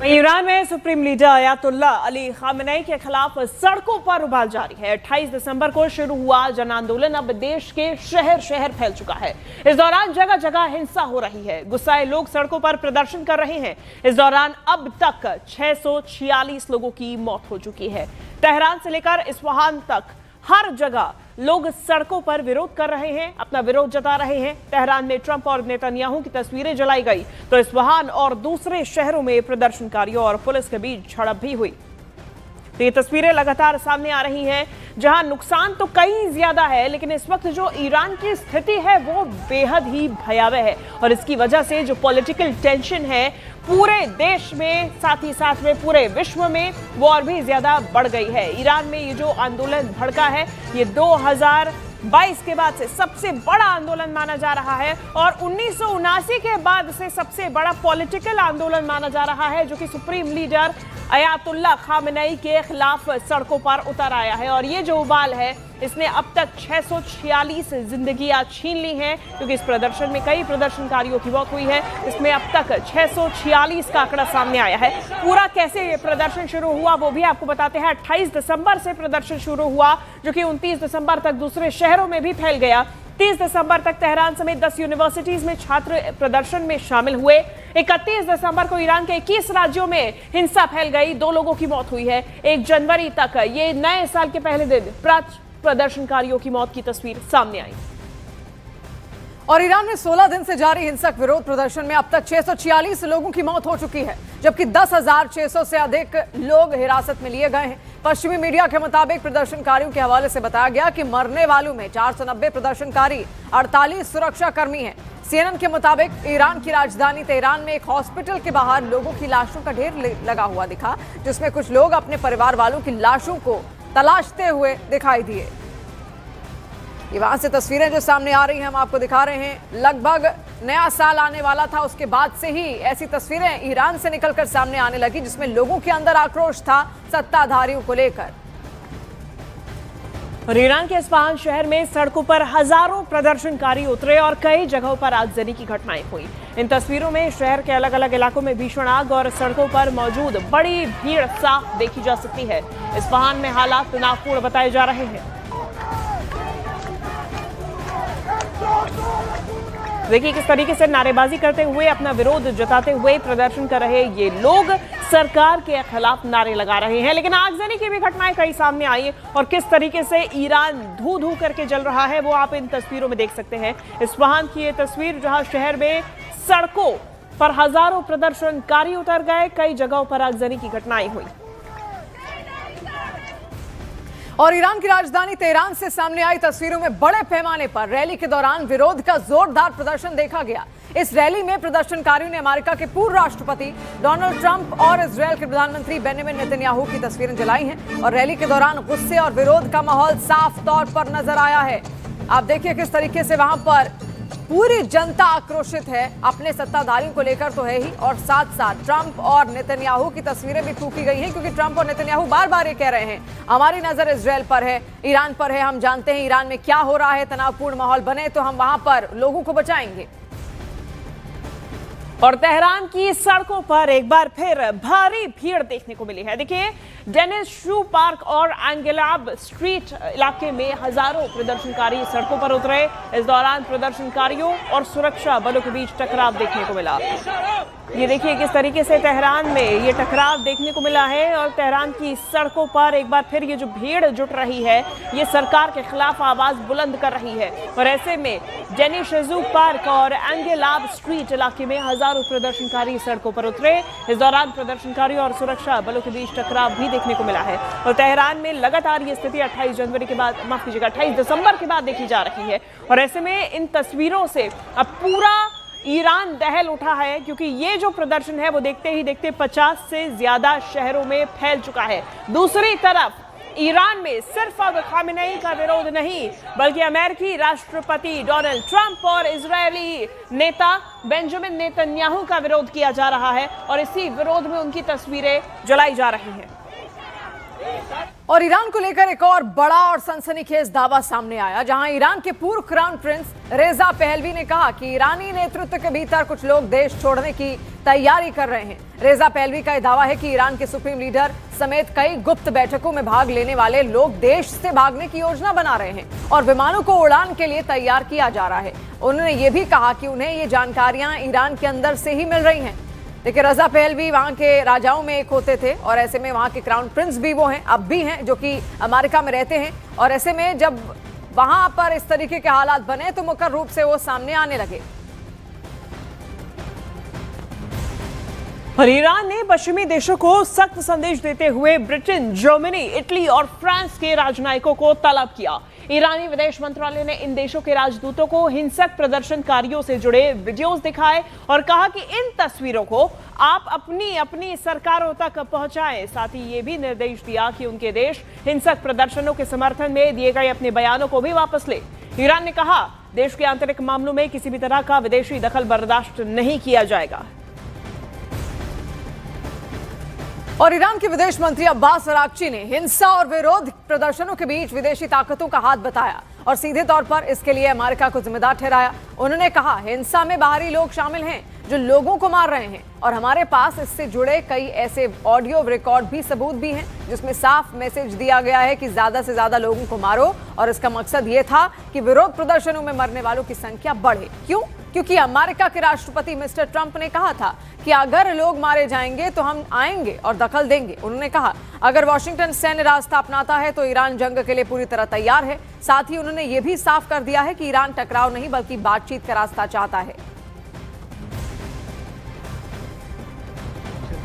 Iran में supreme leader Ayatollah Ali Khamenei के खिलाफ सड़कों पर उबाल जारी है। 28 दिसंबर को शुरू हुआ जन आंदोलन अब देश के शहर शहर फैल चुका है। इस दौरान जगह जगह हिंसा हो रही है। गुस्साए लोग सड़कों पर प्रदर्शन कर रहे हैं। इस दौरान अब तक 646 लोगों की मौत हो चुकी है। तेहरान से लेकर इस्फहान तक हर जगह लोग सड़कों पर विरोध कर रहे हैं, अपना विरोध जता रहे हैं। तेहरान में ट्रंप और नेतन्याहू की तस्वीरें जलाई गई तो इस्फहान और दूसरे शहरों में प्रदर्शनकारियों और पुलिस के बीच झड़प भी हुई। तो ये तस्वीरें लगातार सामने आ रही हैं, जहां नुकसान तो कहीं ज्यादा है, लेकिन इस वक्त जो ईरान की स्थिति है वो बेहद ही भयावह है और इसकी वजह से जो पॉलिटिकल टेंशन है पूरे देश में, साथ ही साथ में पूरे विश्व में, वो और भी ज्यादा बढ़ गई है। ईरान में ये जो आंदोलन भड़का है ये 2022 के बाद से सबसे बड़ा आंदोलन माना जा रहा है और 1979 के बाद से सबसे बड़ा पॉलिटिकल आंदोलन माना जा रहा है, जो कि सुप्रीम लीडर अयातुल्ला खामेनेई के खिलाफ सड़कों पर उतर आया है। और ये जो उबाल है इसने अब तक 646 जिंदगियां छीन ली हैं, क्योंकि इस प्रदर्शन में कई प्रदर्शनकारियों की मौत हुई है। इसमें अब तक 646 का आंकड़ा सामने आया है। पूरा कैसे ये प्रदर्शन शुरू हुआ वो भी आपको बताते हैं। 28 दिसंबर से प्रदर्शन शुरू हुआ, जो कि 29 दिसंबर तक दूसरे शहरों में भी फैल गया। 30 दिसंबर तक तेहरान समेत 10 यूनिवर्सिटीज में छात्र प्रदर्शन में शामिल हुए। 31 दिसंबर को ईरान के 21 राज्यों में हिंसा फैल गई, 2 लोगों की मौत हुई है। 1 जनवरी तक ये नए साल के पहले दिन प्रदर्शनकारियों की मौत की तस्वीर सामने आई। और ईरान में 16 दिन से जारी हिंसक विरोध प्रदर्शन में अब तक 646 लोगों की मौत हो चुकी है, जबकि 10,600 से अधिक लोग हिरासत में लिए गए हैं। पश्चिमी मीडिया के मुताबिक प्रदर्शनकारियों के हवाले से बताया गया कि मरने वालों में 490 प्रदर्शनकारी, 48 सुरक्षा कर्मी हैं। CNN के मुताबिक ईरान की राजधानी तेहरान में एक हॉस्पिटल के बाहर लोगों की लाशों का ढेर लगा हुआ दिखा, जिसमें कुछ लोग अपने परिवार वालों की लाशों को तलाशते हुए दिखाई दिए। ये वहां से तस्वीरें जो सामने आ रही हैं हम आपको दिखा रहे हैं। लगभग नया साल आने वाला था, उसके बाद से ही ऐसी तस्वीरें ईरान से निकलकर सामने आने लगी, जिसमें लोगों के अंदर आक्रोश था सत्ताधारियों को लेकर। और ईरान के इस्फहान शहर में सड़कों पर हजारों प्रदर्शनकारी उतरे और कई जगहों पर आगजनी की घटनाएं हुई। इन तस्वीरों में शहर के अलग अलग इलाकों में भीषण आग और सड़कों पर मौजूद बड़ी भीड़ साफ देखी जा सकती है। इस्फहान में हालात तनावपूर्ण बताए जा रहे हैं। देखिए किस तरीके से नारेबाजी करते हुए, अपना विरोध जताते हुए प्रदर्शन कर रहे ये लोग सरकार के खिलाफ नारे लगा रहे हैं। लेकिन आगजनी की भी घटनाएं कई सामने आई और किस तरीके से ईरान धू धू करके जल रहा है वो आप इन तस्वीरों में देख सकते हैं। इस्फहान की ये तस्वीर, जहां शहर में सड़कों पर हजारों प्रदर्शनकारी उतर गए, कई जगहों पर आगजनी की घटनाएं हुई। और ईरान की राजधानी तेहरान से सामने आई तस्वीरों में बड़े पैमाने पर रैली के दौरान विरोध का जोरदार प्रदर्शन देखा गया। इस रैली में प्रदर्शनकारियों ने अमेरिका के पूर्व राष्ट्रपति डोनाल्ड ट्रंप और इजरायल के प्रधानमंत्री बेंजामिन नेतन्याहू की तस्वीरें जलाई हैं और रैली के दौरान गुस्से और विरोध का माहौल साफ तौर पर नजर आया है। आप देखिए किस तरीके से वहां पर पूरी जनता आक्रोशित है, अपने सत्ताधारियों को लेकर तो है ही, और साथ साथ ट्रंप और नेतन्याहू की तस्वीरें भी फूंकी गई हैं, क्योंकि ट्रंप और नेतन्याहू बार बार ये कह रहे हैं हमारी नजर इजरायल पर है, ईरान पर है। हम जानते हैं ईरान में क्या हो रहा है, तनावपूर्ण माहौल बने तो हम वहां पर लोगों को बचाएंगे। और तेहरान की सड़कों पर एक बार फिर भारी भीड़ देखने को मिली है। देखिए डेनिस शू पार्क और एंगेलाब स्ट्रीट इलाके में हजारों प्रदर्शनकारी सड़कों पर उतरे। इस दौरान प्रदर्शनकारियों और सुरक्षा बलों के बीच टकराव देखने को मिला। ये देखिए किस तरीके से तेहरान में ये टकराव देखने को मिला है और तेहरान की सड़कों पर एक बार फिर ये जो भीड़ जुट रही है ये सरकार के खिलाफ आवाज बुलंद कर रही है। और ऐसे में डेनिस शू पार्क और एंगेलाब स्ट्रीट इलाके में हजारों प्रदर्शनकारी सड़कों पर उतरे। इस दौरान प्रदर्शनकारियों और सुरक्षा बलों के बीच टकराव भी देखने को मिला है। और तेहरान में लगातार ये स्थिति 28 जनवरी के बाद, माफ कीजिएगा 28 दिसंबर के बाद देखी जा रही है। और ऐसे में इन तस्वीरों से अब पूरा ईरान दहल उठा है, क्योंकि ये जो प्रदर्शन है वो देखते ही देखते 50 से ज्यादा शहरों में फैल चुका है। दूसरी तरफ ईरान में सिर्फ अब खामेनेई का विरोध नहीं, बल्कि अमेरिकी राष्ट्रपति डोनाल्ड ट्रंप और इजरायली नेता बेंजामिन नेतन्याहू का विरोध किया जा रहा है और इसी विरोध में उनकी तस्वीरें जलाई जा रही हैं। और ईरान को लेकर एक और बड़ा और सनसनीखेज दावा सामने आया, जहां ईरान के पूर्व क्राउन प्रिंस रेजा पहलवी ने कहा कि ईरानी नेतृत्व के भीतर कुछ लोग देश छोड़ने की तैयारी कर रहे हैं। रेजा पहलवी का यह दावा है कि ईरान के सुप्रीम लीडर समेत कई गुप्त बैठकों में भाग लेने वाले लोग देश से भागने की योजना बना रहे हैं और विमानों को उड़ान के लिए तैयार किया जा रहा है। उन्होंने ये भी कहा कि उन्हें ये जानकारियां ईरान के अंदर से ही मिल रही हैं। देखिए, रजा पहलवी वहां के राजाओं में एक होते थे और ऐसे में वहां के क्राउन प्रिंस भी वो हैं, अब भी हैं, जो कि अमेरिका में रहते हैं। और ऐसे में जब वहां पर इस तरीके के हालात बने तो मुख्य रूप से वो सामने आने लगे। और ईरान ने पश्चिमी देशों को सख्त संदेश देते हुए ब्रिटेन, जर्मनी, इटली और फ्रांस के राजनयिकों को तलब किया। ईरानी विदेश मंत्रालय ने इन देशों के राजदूतों को हिंसक प्रदर्शनकारियों से जुड़े वीडियोस दिखाए और कहा कि इन तस्वीरों को आप अपनी अपनी सरकारों तक पहुंचाएं। साथ ही ये भी निर्देश दिया कि उनके देश हिंसक प्रदर्शनों के समर्थन में दिए गए अपने बयानों को भी वापस ले। ईरान ने कहा, देश के आंतरिक मामलों में किसी भी तरह का विदेशी दखल बर्दाश्त नहीं किया जाएगा। और ईरान के विदेश मंत्री अब्बास अराक्ची ने हिंसा और विरोध प्रदर्शनों के बीच विदेशी ताकतों का हाथ बताया और सीधे तौर पर इसके लिए अमेरिका को जिम्मेदार ठहराया। उन्होंने कहा, हिंसा में बाहरी लोग शामिल हैं जो लोगों को मार रहे हैं और हमारे पास इससे जुड़े कई ऐसे ऑडियो रिकॉर्ड भी, सबूत भी हैं जिसमें साफ मैसेज दिया गया है कि ज्यादा से ज्यादा लोगों को मारो और इसका मकसद ये था कि विरोध प्रदर्शनों में मरने वालों की संख्या बढ़े। क्यों? क्योंकि अमेरिका के राष्ट्रपति मिस्टर ट्रंप ने कहा था कि अगर लोग मारे जाएंगे तो हम आएंगे और दखल देंगे। उन्होंने कहा, अगर वॉशिंगटन सैन्य रास्ता अपनाता है तो ईरान जंग के लिए पूरी तरह तैयार है। साथ ही उन्होंने ये भी साफ कर दिया है कि ईरान टकराव नहीं बल्कि बातचीत का रास्ता चाहता है।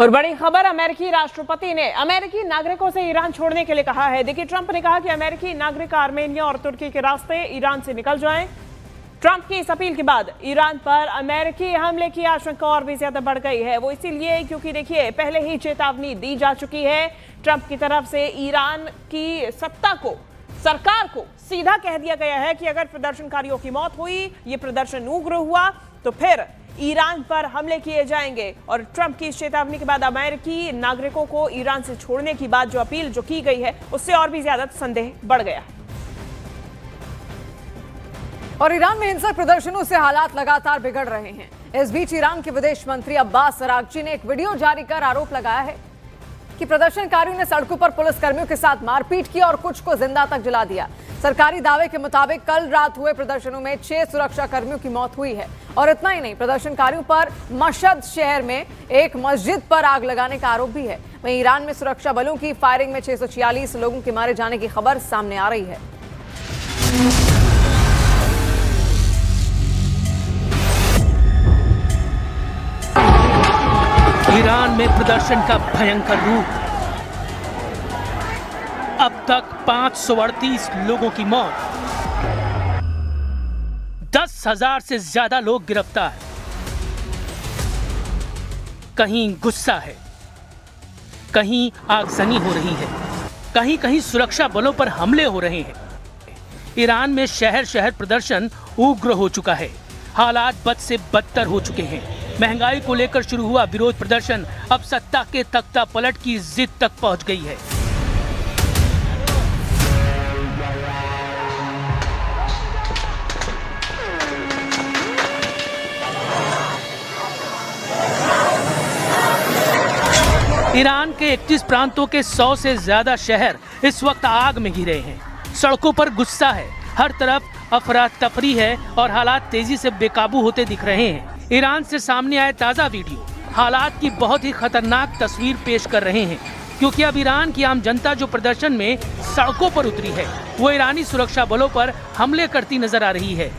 और बड़ी खबर, अमेरिकी राष्ट्रपति ने अमेरिकी नागरिकों से ईरान छोड़ने के लिए कहा है। देखिए, ट्रंप ने कहा कि अमेरिकी नागरिक आर्मेनिया और तुर्की के रास्ते ईरान से निकल जाएं। ट्रंप की इस अपील के बाद ईरान पर अमेरिकी हमले की आशंका और भी ज्यादा बढ़ गई है। वो इसीलिए क्योंकि देखिए, पहले ही चेतावनी दी जा चुकी है ट्रंप की तरफ से। ईरान की सत्ता को, सरकार को सीधा कह दिया गया है कि अगर प्रदर्शनकारियों की मौत हुई, ये प्रदर्शन उग्र हुआ, तो फिर ईरान पर हमले किए जाएंगे। और ट्रंप की इस चेतावनी के बाद अमेरिकी नागरिकों को ईरान से छोड़ने की बात, जो अपील जो की गई है, उससे और भी ज्यादा संदेह बढ़ गया है। और ईरान में हिंसक प्रदर्शनों से हालात लगातार बिगड़ रहे हैं। इस बीच ईरान के विदेश मंत्री अब्बास अराक्ची ने एक वीडियो जारी कर आरोप लगाया है कि प्रदर्शनकारियों ने सड़कों पर पुलिसकर्मियों के साथ मारपीट की और कुछ को जिंदा तक जला दिया। सरकारी दावे के मुताबिक कल रात हुए प्रदर्शनों में 6 सुरक्षा कर्मियों की मौत हुई है। और इतना ही नहीं, प्रदर्शनकारियों पर मशहद शहर में एक मस्जिद पर आग लगाने का आरोप भी है। वहीं ईरान में सुरक्षा बलों की फायरिंग में 646 लोगों के मारे जाने की खबर सामने आ रही है। ईरान में प्रदर्शन का भयंकर रूप। अब तक 538 लोगों की मौत, 10,000 से ज्यादा लोग गिरफ्तार। कहीं गुस्सा है, कहीं आगजनी हो रही है, कहीं कहीं सुरक्षा बलों पर हमले हो रहे हैं। ईरान में शहर शहर प्रदर्शन उग्र हो चुका है। हालात बद से बदतर हो चुके हैं। महंगाई को लेकर शुरू हुआ विरोध प्रदर्शन अब सत्ता के तख्ता पलट की जिद तक पहुंच गई है। ईरान के 31 प्रांतों के 100 से ज्यादा शहर इस वक्त आग में घिरे हैं। सड़कों पर गुस्सा है, हर तरफ अफरा तफरी है और हालात तेजी से बेकाबू होते दिख रहे हैं। ईरान से सामने आए ताज़ा वीडियो हालात की बहुत ही खतरनाक तस्वीर पेश कर रहे हैं। क्योंकि अब ईरान की आम जनता जो प्रदर्शन में सड़कों पर उतरी है वो ईरानी सुरक्षा बलों पर हमले करती नजर आ रही है।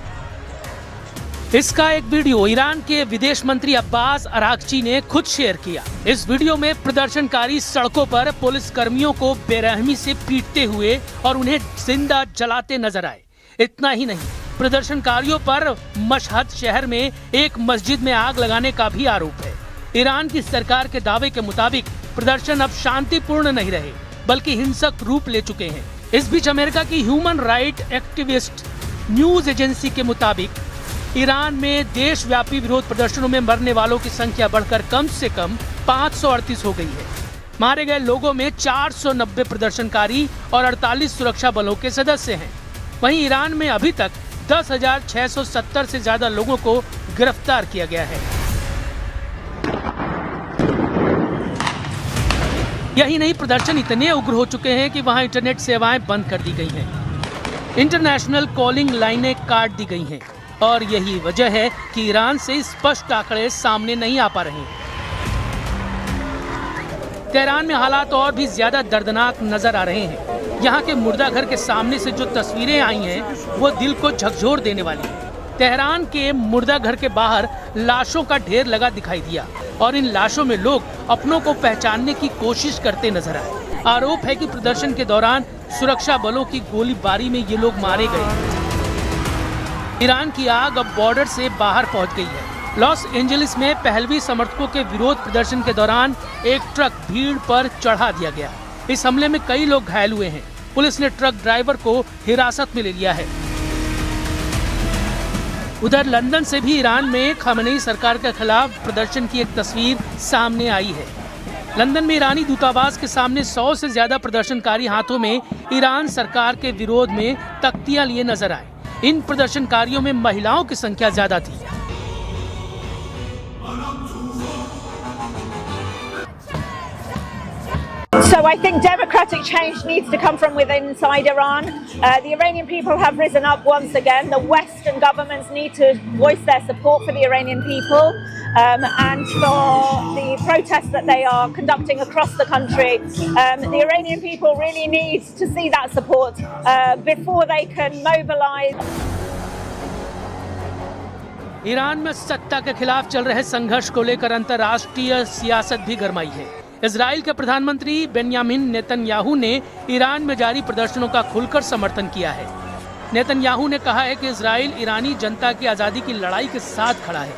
इसका एक वीडियो ईरान के विदेश मंत्री अब्बास अरागची ने खुद शेयर किया। इस वीडियो में प्रदर्शनकारी सड़कों पर पुलिस कर्मियों को बेरहमी से पीटते हुए और उन्हें जिंदा जलाते नजर आए। इतना ही नहीं, प्रदर्शनकारियों पर मशहद शहर में एक मस्जिद में आग लगाने का भी आरोप है। ईरान की सरकार के दावे के मुताबिक प्रदर्शन अब शांतिपूर्ण नहीं रहे बल्कि हिंसक रूप ले चुके हैं। इस बीच अमेरिका की human right activist news agency के मुताबिक ईरान में देशव्यापी विरोध प्रदर्शनों में मरने वालों की संख्या बढ़कर कम से कम 538 हो गई है। मारे गए लोगों में 490 प्रदर्शनकारी और 48 सुरक्षा बलों के सदस्य हैं। वहीं ईरान में अभी तक 10,670 से ज्यादा लोगों को गिरफ्तार किया गया है। यही नहीं, प्रदर्शन इतने उग्र हो चुके हैं कि वहां इंटरनेट सेवाएं बंद कर दी गई हैं। इंटरनेशनल कॉलिंग लाइनें काट दी गई हैं और यही वजह है कि ईरान से स्पष्ट आंकड़े सामने नहीं आ पा रहे। तेहरान में हालात और भी ज्यादा दर्दनाक नजर आ रहे हैं। यहाँ के मुर्दाघर के सामने से जो तस्वीरें आई हैं वो दिल को झकझोर देने वाली हैं। तेहरान के मुर्दाघर के बाहर लाशों का ढेर लगा दिखाई दिया और इन लाशों में लोग अपनों को पहचानने की कोशिश करते नजर आए। आरोप है कि प्रदर्शन के दौरान सुरक्षा बलों की गोलीबारी में ये लोग मारे गए। ईरान की आग अब बॉर्डर से बाहर पहुंच गई है। लॉस एंजलिस में पहलवी समर्थकों के विरोध प्रदर्शन के दौरान एक ट्रक भीड़ पर चढ़ा दिया गया। इस हमले में कई लोग घायल हुए हैं। पुलिस ने ट्रक ड्राइवर को हिरासत में ले लिया है। उधर लंदन से भी ईरान में खामेनेई सरकार के खिलाफ प्रदर्शन की एक तस्वीर सामने आई है। लंदन में ईरानी दूतावास के सामने 100 से ज्यादा प्रदर्शनकारी हाथों में ईरान सरकार के विरोध में तख्तियां लिए नजर आए। इन प्रदर्शनकारियों में महिलाओं की संख्या ज्यादा थी। So I think democratic change needs to come from within inside Iran. The Iranian people have risen up once again. The Western governments need to voice their support for the Iranian people and for the protests that they are conducting across the country. The Iranian people really need to see that support before they can mobilize. Iran में सत्ता के खिलाफ चल रहे संघर्ष को लेकर अंतर्राष्ट्रीय सियासत भी गरमाई है। इजराइल के प्रधानमंत्री बेन्यामिन नेतन्याहू ने ईरान में जारी प्रदर्शनों का खुलकर समर्थन किया है। नेतन्याहू ने कहा है कि इजराइल ईरानी जनता की आजादी की लड़ाई के साथ खड़ा है।